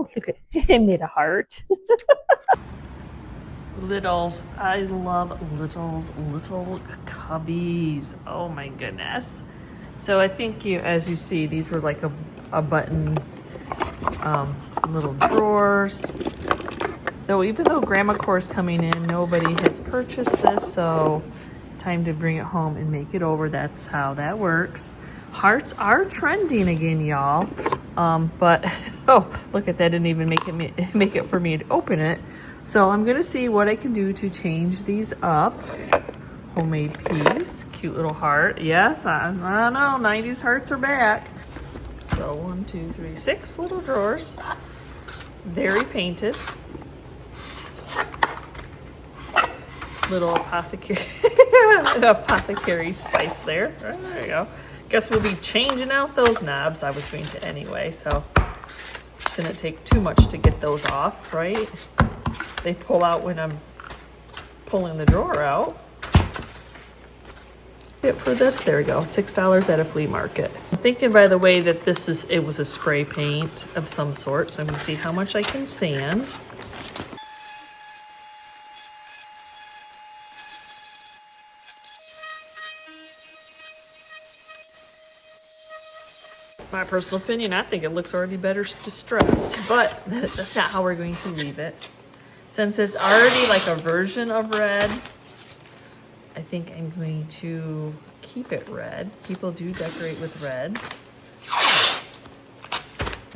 Look at it, made a heart. Littles. I love Littles. Little Cubbies. Oh my goodness. So I think as you see, these were like a button, little drawers. Though even though Grandma Core is coming in, nobody has purchased this, so time to bring it home and make it over. That's how that works. Hearts are trending again, y'all. But oh, look at that! Didn't even make it for me to open it. So I'm gonna see what I can do to change these up. Homemade piece, cute little heart. Yes, I know, 90s hearts are back. So 1, 2, 3, 6 little drawers. Very painted. Little apothecary spice there. There you go. Guess we'll be changing out those knobs. I was going to anyway, so shouldn't take too much to get those off, right? They pull out when I'm pulling the drawer out. Tip for this, there we go, $6 at a flea market. I'm thinking, by the way, that it was a spray paint of some sort, so I'm gonna see how much I can sand. My personal opinion, I think it looks already better distressed, but that's not how we're going to leave it. Since it's already like a version of red, I think I'm going to keep it red. People do decorate with reds.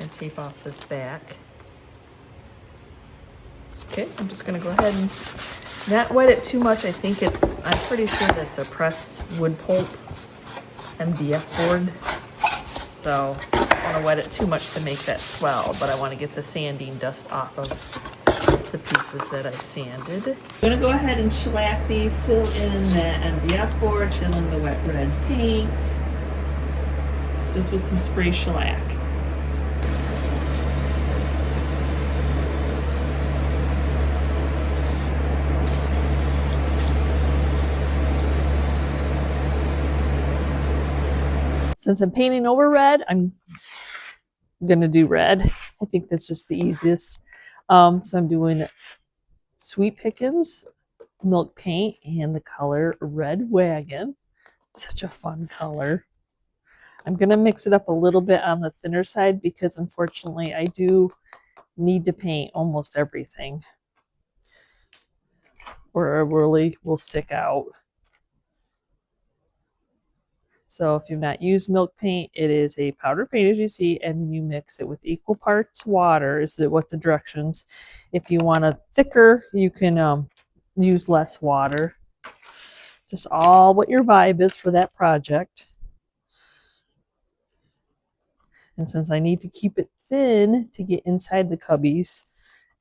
And tape off this back. Okay, I'm just gonna go ahead and not wet it too much. I'm pretty sure that's a pressed wood pulp MDF board. So I don't want to wet it too much to make that swell, but I want to get the sanding dust off of the pieces that I sanded. I'm gonna go ahead and shellac these, seal in the MDF board, seal in the wet red paint, just with some spray shellac. Since I'm painting over red, I'm gonna do red. I think that's just the easiest. So I'm doing Sweet Pickins milk paint and the color Red Wagon. Such a fun color. I'm gonna mix it up a little bit on the thinner side because unfortunately I do need to paint almost everything, or it really will stick out. So if you've not used milk paint, it is a powder paint, as you see, and then you mix it with equal parts water, is what the directions. If you want a thicker, you can use less water. Just all what your vibe is for that project. And since I need to keep it thin to get inside the Cubbies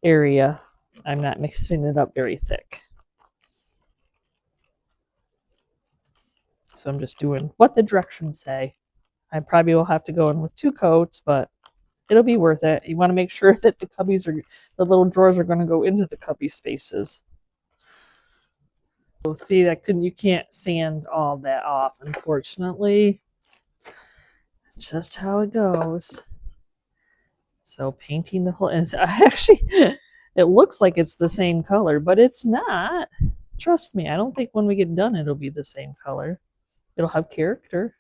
area, I'm not mixing it up very thick. So I'm just doing what the directions say. I probably will have to go in with 2 coats, but it'll be worth it. You want to make sure that the the little drawers are going to go into the cubby spaces. You'll see that you can't sand all that off, unfortunately. It's just how it goes. So painting the whole, and actually, it looks like it's the same color, but it's not. Trust me, I don't think when we get done it'll be the same color. It'll have character.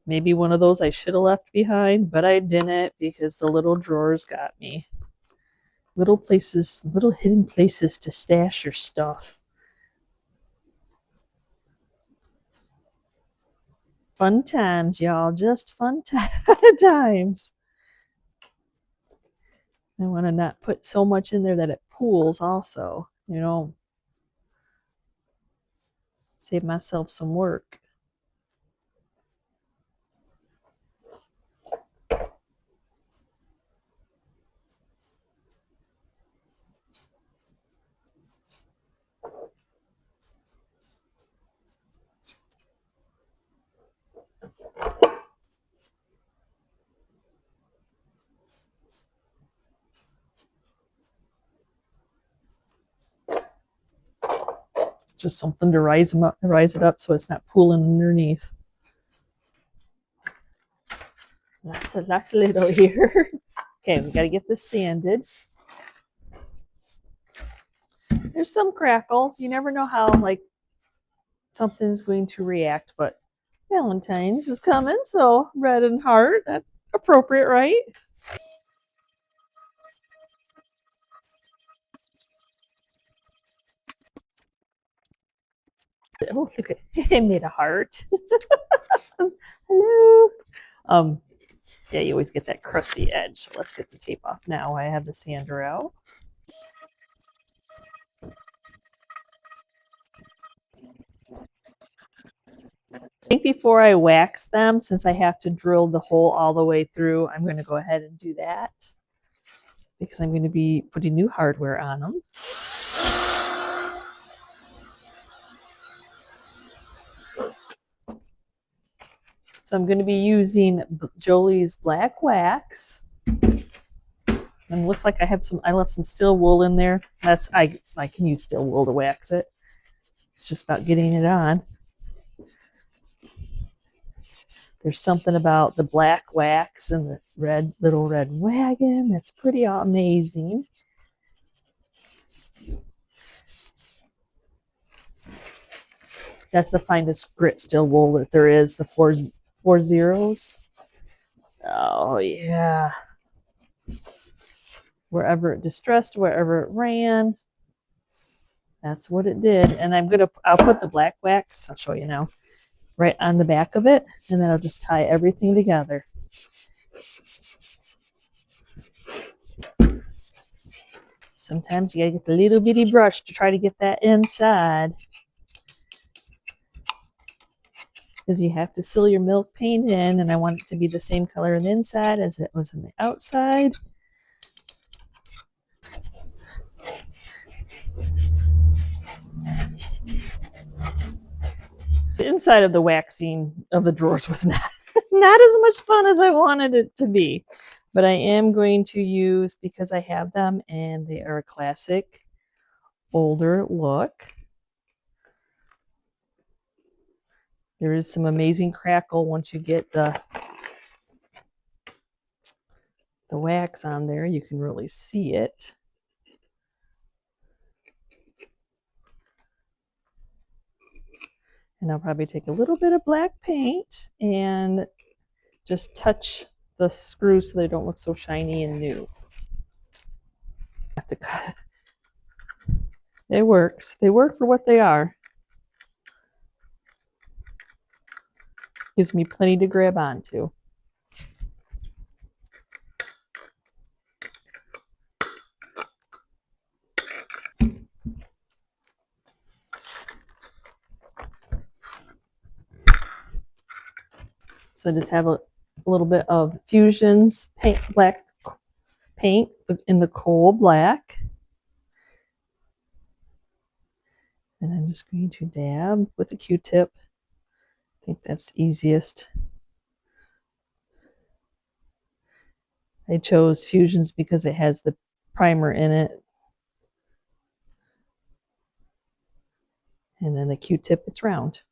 Maybe one of those I should have left behind, but I didn't because the little drawers got me. Little hidden places to stash your stuff. Fun times, y'all. Just fun times. I want to not put so much in there that it pools also. You know, save myself some work. Just something to rise it up so it's not pooling underneath. That's little here. Okay, we got to get this sanded. There's some crackle. You never know how like something's going to react, but Valentine's is coming, so red and heart, that's appropriate, right? Oh, look at it made a heart. Hello. Yeah, you always get that crusty edge. So let's get the tape off now. I have the sander out. I think before I wax them, since I have to drill the hole all the way through, I'm going to go ahead and do that because I'm going to be putting new hardware on them. So I'm going to be using Jolie's black wax. And it looks like I left some steel wool in there. I can use steel wool to wax it. It's just about getting it on. There's something about the black wax and the little red wagon that's pretty amazing. That's the finest grit steel wool that there is, the four zeros. Oh yeah. Wherever it distressed, wherever it ran, that's what it did. And I'll put the black wax, I'll show you now, right on the back of it, and then I'll just tie everything together. Sometimes you gotta get the little bitty brush to try to get that inside, because you have to seal your milk paint in, and I want it to be the same color on the inside as it was on the outside. The inside of the waxing of the drawers was not as much fun as I wanted it to be. But I am going to use, because I have them and they are a classic older look. There is some amazing crackle once you get the wax on there. You can really see it. And I'll probably take a little bit of black paint and just touch the screws so they don't look so shiny and new. I have to cut. It works. They work for what they are. Gives me plenty to grab onto. So just have a little bit of Fusion's black paint in the coal black. And I'm just going to dab with a Q-tip. I think that's the easiest. I chose Fusion's because it has the primer in it. And then the Q-tip, it's round.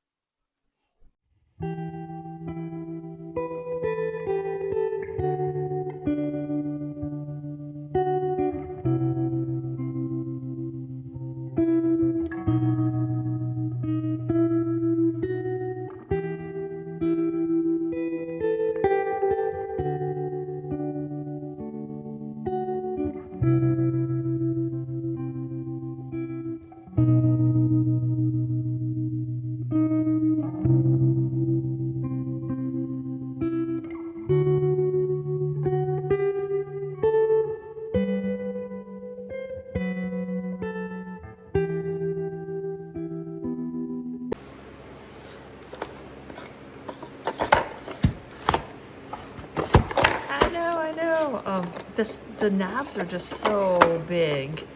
The knobs are just so big.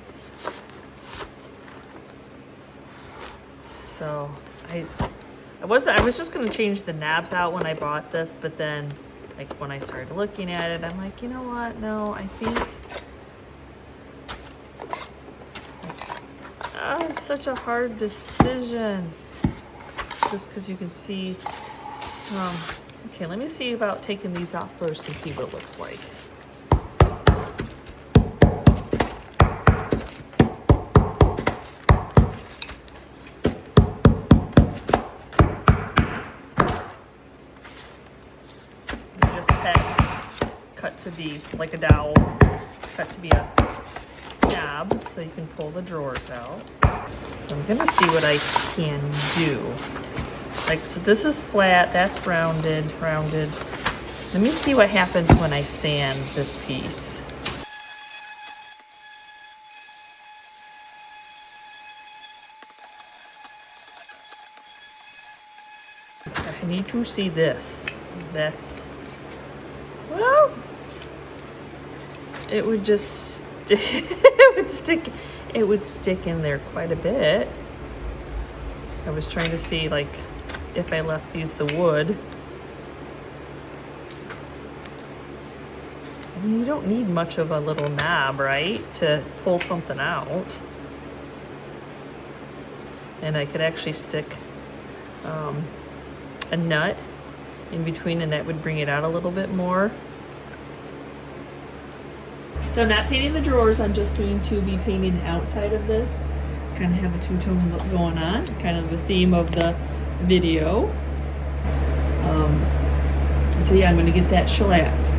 So I was just gonna change the knobs out when I bought this, but then like when I started looking at it, I'm like, you know what? No, I think it's such a hard decision. Just because you can see, Okay, let me see about taking these off first and see what it looks like. They're just pegs cut to be like a dowel, cut to be a knob so you can pull the drawers out. So I'm gonna see what I can do. Like, so this is flat, that's rounded. Let me see what happens when I sand this piece. I need to see this. That's, well, it would just, it would stick in there quite a bit. I was trying to see, like, if I left these the wood. I mean, you don't need much of a little knob, right, to pull something out. And I could actually stick a nut in between, and that would bring it out a little bit more. So I'm not painting the drawers, I'm just going to be painting the outside of this. Kind of have a two-tone look going on, kind of the theme of the video. So yeah, I'm going to get that shellacked.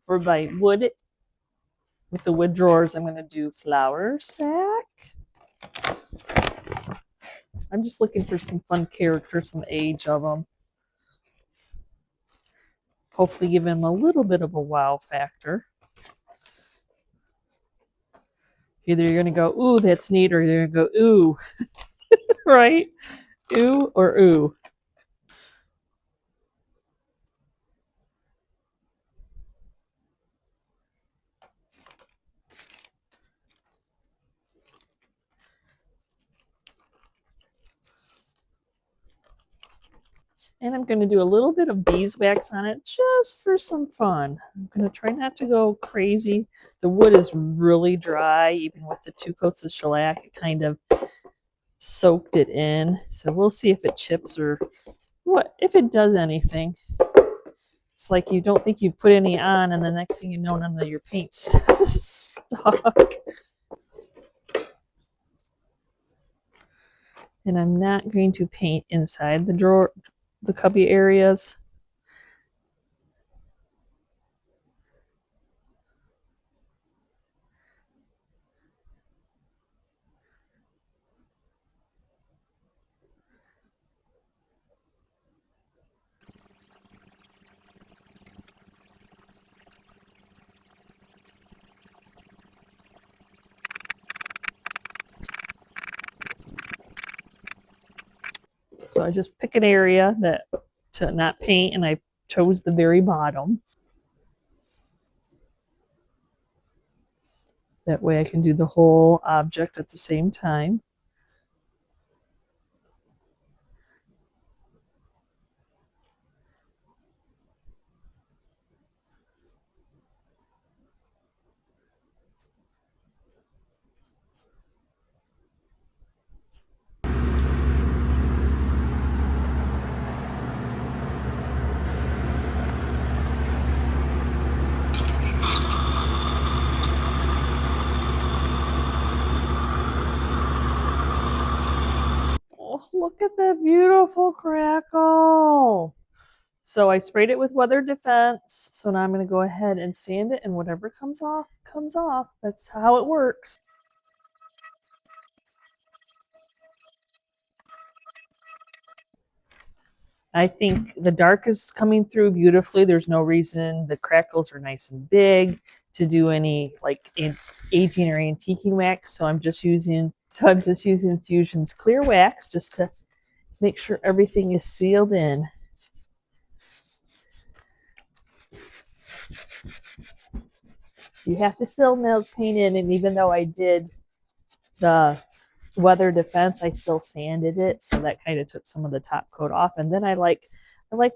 For my wood, with the wood drawers, I'm going to do flour sack. I'm just looking for some fun characters, some age of them. Hopefully give them a little bit of a wow factor. Either you're going to go, ooh, that's neat, or you're going to go, ooh, right? Ooh or ooh. And I'm going to do a little bit of beeswax on it just for some fun. I'm going to try not to go crazy. The wood is really dry, even with the 2 coats of shellac. It kind of soaked it in. So we'll see if it chips or what, if it does anything. It's like you don't think you put any on, and the next thing you know, none of your paint's stuck. And I'm not going to paint inside the drawer, the cubby areas. So I just pick an area that to not paint, and I chose the very bottom. That way I can do the whole object at the same time. Look at that beautiful crackle. So I sprayed it with weather defense. So now I'm going to go ahead and sand it, and whatever comes off, comes off. That's how it works. I think the dark is coming through beautifully. There's no reason, the crackles are nice and big, to do any like aging or antiquing wax. So I'm just using Fusion's clear wax just to make sure everything is sealed in. You have to still milk paint in, and even though I did the weather defense, I still sanded it, so that kind of took some of the top coat off. And then I like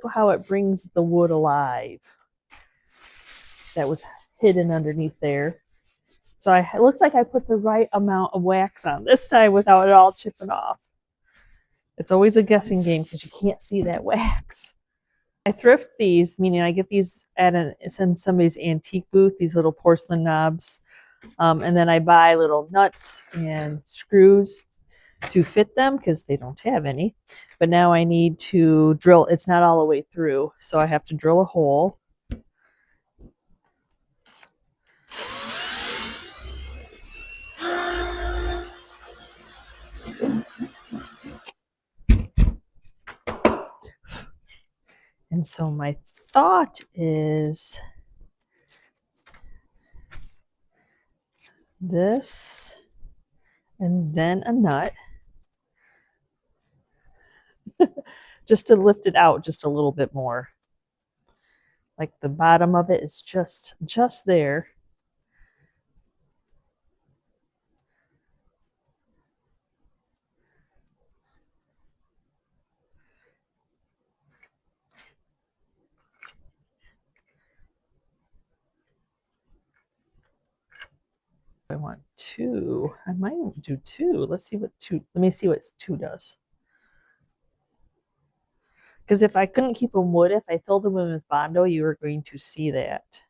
how it brings the wood alive that was hidden underneath there. So it looks like I put the right amount of wax on this time without it all chipping off. It's always a guessing game because you can't see that wax. I thrift these, meaning I get these it's in somebody's antique booth, these little porcelain knobs. And then I buy little nuts and screws to fit them because they don't have any. But now I need to drill. It's not all the way through, so I have to drill a hole. And so my thought is this, and then a nut, just to lift it out just a little bit more. Like the bottom of it is just there. I want 2. I might do 2. Let me see what 2 does. Because if I couldn't keep them wood, if I filled them with bondo, you were going to see that.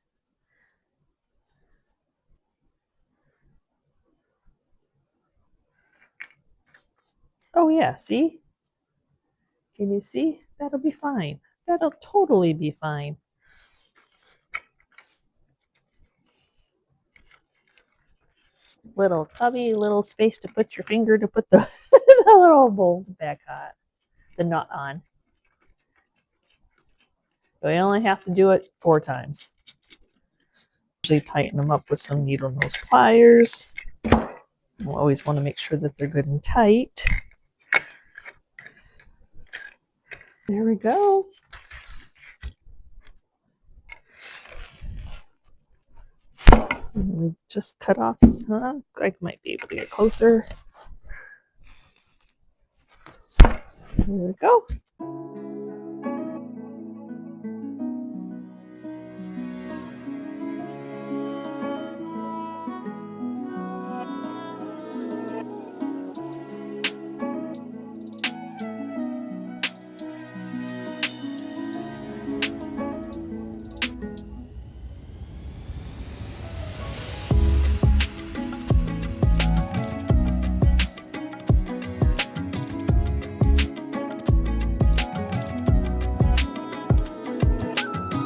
Oh yeah, see? Can you see? That'll be fine. That'll totally be fine. Little cubby, little space to put your finger to put the, the little bolt back on, the nut on. But I only have to do it 4 times. Usually tighten them up with some needle nose pliers. We'll always want to make sure that they're good and tight. There we go. And we just cut off some. I might be able to get closer. There we go.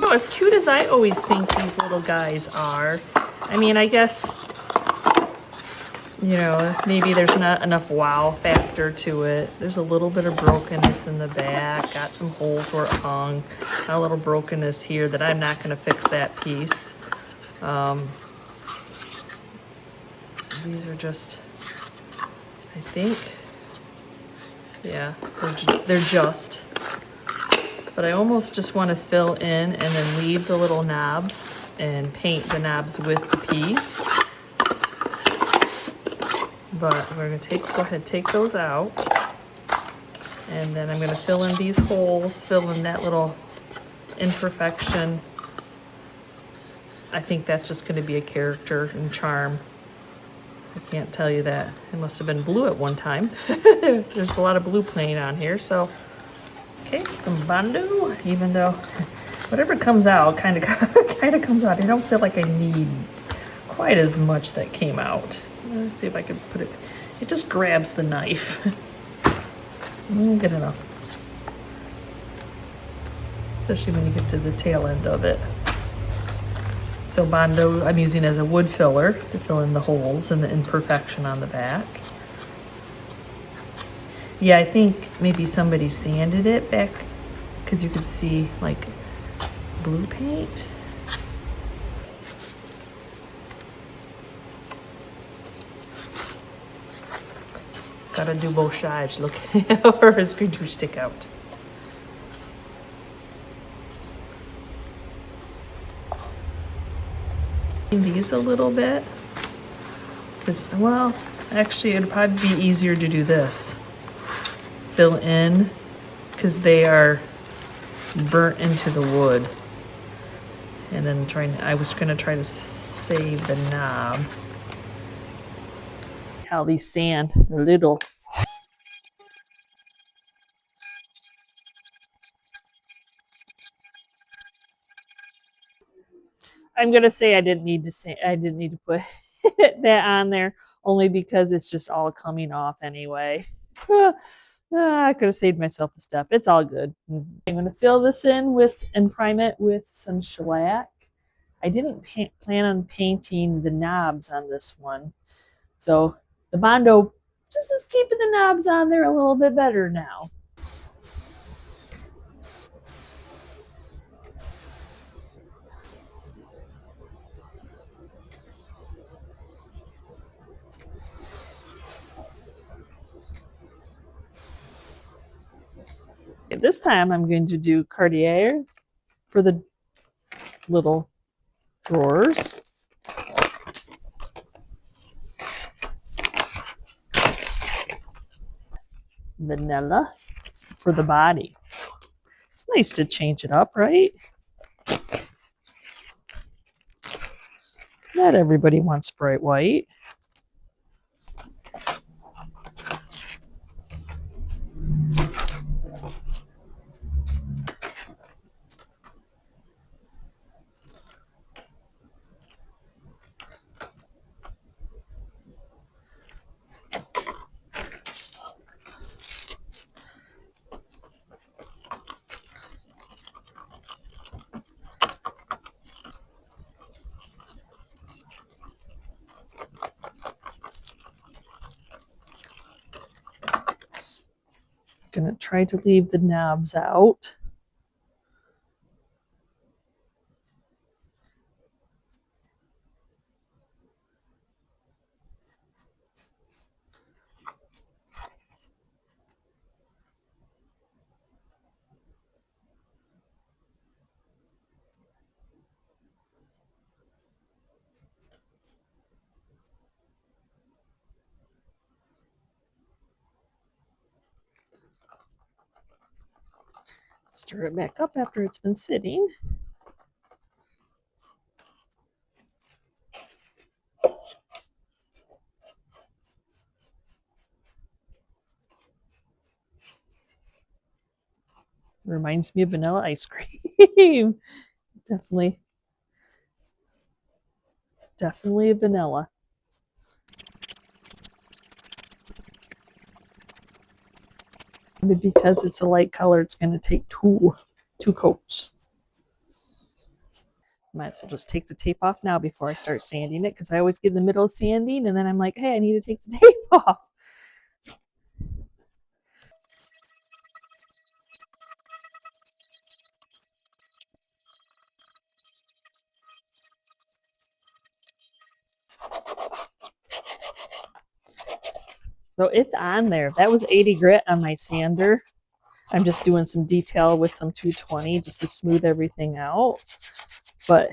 As cute as I always think these little guys are, I mean, I guess, you know, maybe there's not enough wow factor to it. There's a little bit of brokenness in the back, got some holes where it hung, got a little brokenness here that I'm not going to fix that piece. These are just, I think, yeah, they're just. But I almost just want to fill in and then leave the little knobs and paint the knobs with the piece. But we're going to go ahead and take those out. And then I'm going to fill in these holes, fill in that little imperfection. I think that's just going to be a character and charm. I can't tell you that. It must have been blue at one time. There's a lot of blue playing on here, so. Okay, some bondo, even though whatever comes out kind of comes out. I don't feel like I need quite as much that came out. Let's see if I can put it. It just grabs the knife. Good enough. Especially when you get to the tail end of it. So bondo I'm using as a wood filler to fill in the holes and the imperfection on the back. Yeah, I think maybe somebody sanded it back because you could see like blue paint. Gotta do both sides, look, or it's going to stick out. These a little bit, because, well, Actually, it'd probably be easier to do this. Fill in, because they are burnt into the wood. And then I was gonna try to save the knob. How these sand, they're little. I'm gonna say I didn't need to put that on there, only because it's just all coming off anyway. I could have saved myself a step. It's all good. I'm gonna fill this in and prime it with some shellac. I didn't plan on painting the knobs on this one, so the bondo just is keeping the knobs on there a little bit better now. This time I'm going to do Cartier for the little drawers. Vanilla for the body. It's nice to change it up, right? Not everybody wants bright white. Gonna try to leave the knobs out. Stir it back up after it's been sitting. Reminds me of vanilla ice cream. Definitely a vanilla. Because it's a light color, it's going to take two coats. Might as well just take the tape off now before I start sanding it, because I always get in the middle of sanding and then I'm like, hey, I need to take the tape off. So it's on there. That was 80 grit on my sander. I'm just doing some detail with some 220 just to smooth everything out. But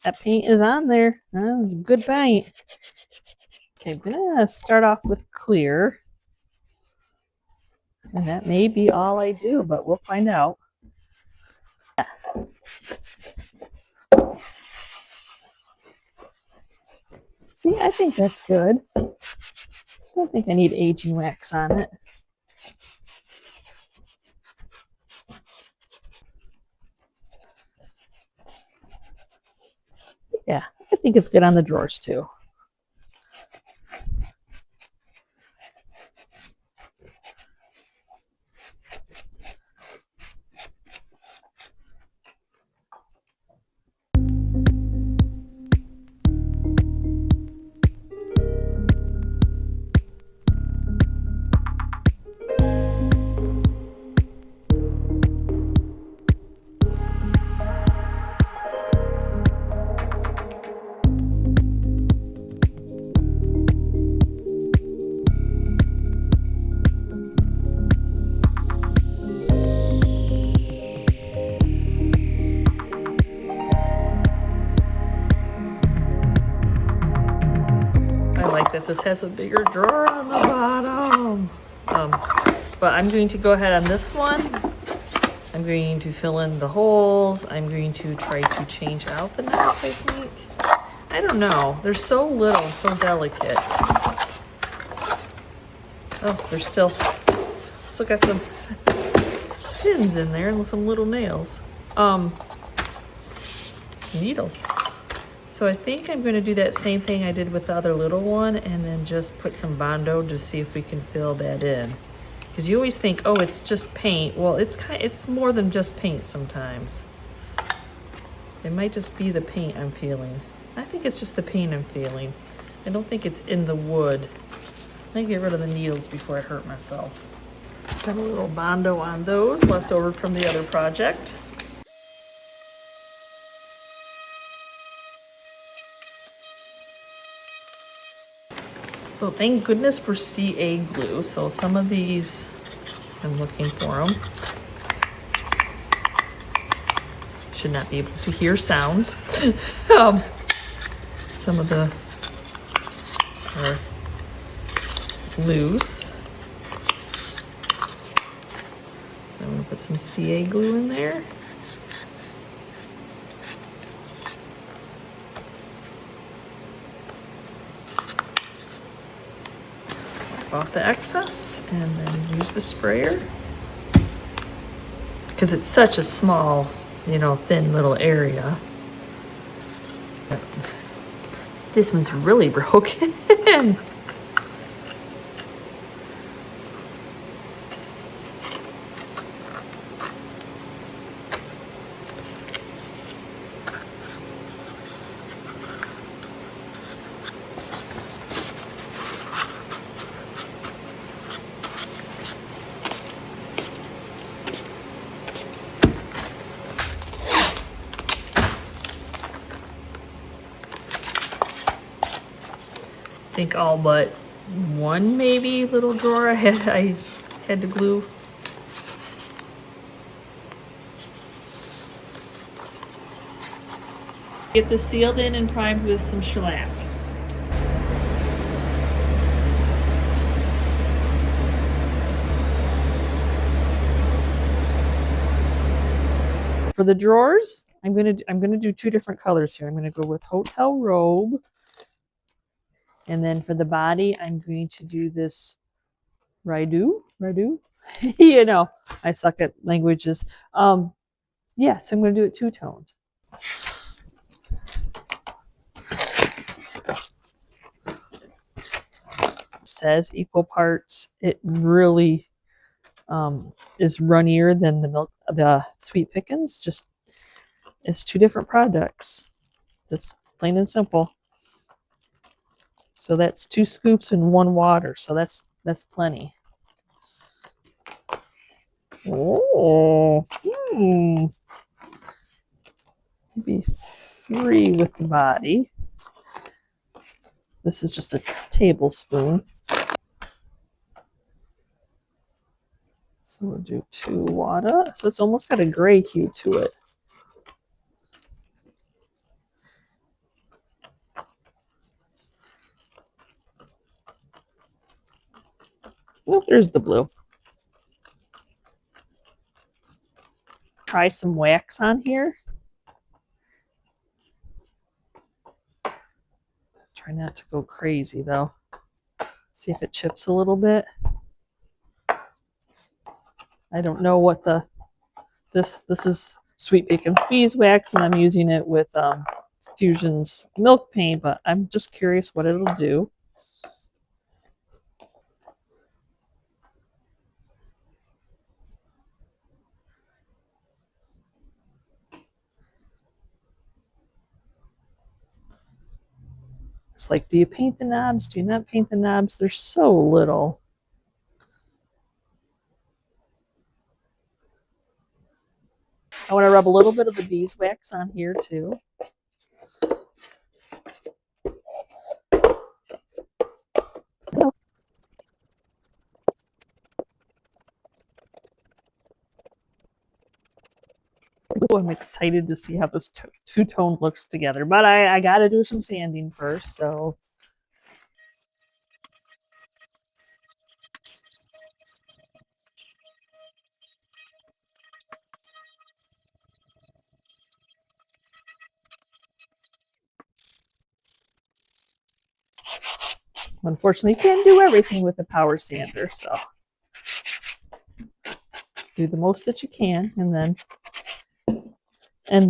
that paint is on there. That's a good paint. Okay, I'm gonna start off with clear. And that may be all I do, but we'll find out. See, I think that's good. I don't think I need aging wax on it. Yeah, I think it's good on the drawers too. this has a bigger drawer on the bottom. But I'm going to go ahead on this one. I'm going to fill in the holes. I'm going to try to change out the knobs, I think. I don't know. They're so little, so delicate. Oh, they're still got some pins in there and some little nails. Some needles. So I think I'm going to do that same thing I did with the other little one and then just put some bondo to see if we can fill that in. Because you always think, oh, it's just paint. Well, it's more than just paint sometimes. It might just be the paint I'm feeling. I think it's just the paint I'm feeling. I don't think it's in the wood. I'm gonna get rid of the needles before I hurt myself. Got a little bondo on those left over from the other project. So thank goodness for CA glue. So some of these, I'm looking for them. Should not be able to hear sounds. Some of the are loose. So I'm gonna put some CA glue in there. Off the excess and then use the sprayer because it's such a small, thin little area. This one's really broken. I think all but one maybe little drawer I had to glue. Get this sealed in and primed with some shellac. For the drawers, I'm gonna do two different colors here. I'm gonna go with Hotel Robe. And then for the body, I'm going to do this Raidu. I suck at languages. Yes, I'm going to do it two-toned. It says equal parts. It really is runnier than the Sweet Pickins. Just it's two different products. That's plain and simple. So that's 2 scoops and 1 water. So that's plenty. Oh, maybe 3 with the body. This is just a tablespoon. So we'll do 2 water. So it's almost got a gray hue to it. Oh, there's the blue. Try some wax on here. Try not to go crazy though. See if it chips a little bit. I don't know what this is Sweet Pickins beeswax, and I'm using it with Fusion's milk paint, but I'm just curious what it'll do. It's like, do you paint the knobs? Do you not paint the knobs? They're so little. I want to rub a little bit of the beeswax on here too. Oh, I'm excited to see how this two-tone looks together, but I got to do some sanding first, so Unfortunately, you can't do everything with a power sander, so do the most that you can, and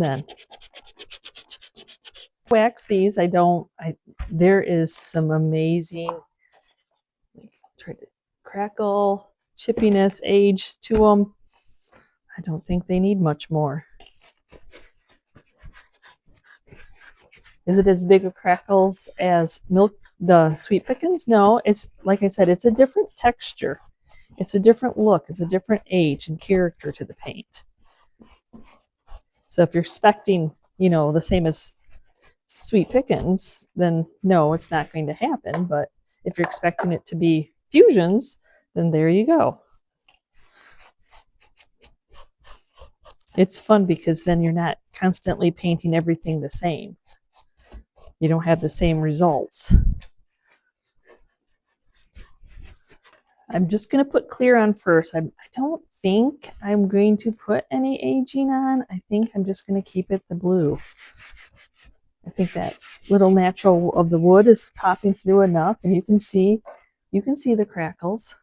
then wax these. There is some amazing, try to crackle, chippiness, age to them. I don't think they need much more. Is it as big of crackles as the sweet pickins? No, it's like I said, it's a different texture. It's a different look. It's a different age and character to the paint. So if you're expecting, the same as sweet pickins, then no, it's not going to happen. But if you're expecting it to be fusions, then there you go. It's fun because then you're not constantly painting everything the same. You don't have the same results. I'm just going to put clear on first. I don't think I'm going to put any aging on. I think I'm just going to keep it the blue. I think that little natural of the wood is popping through enough, and you can see the crackles.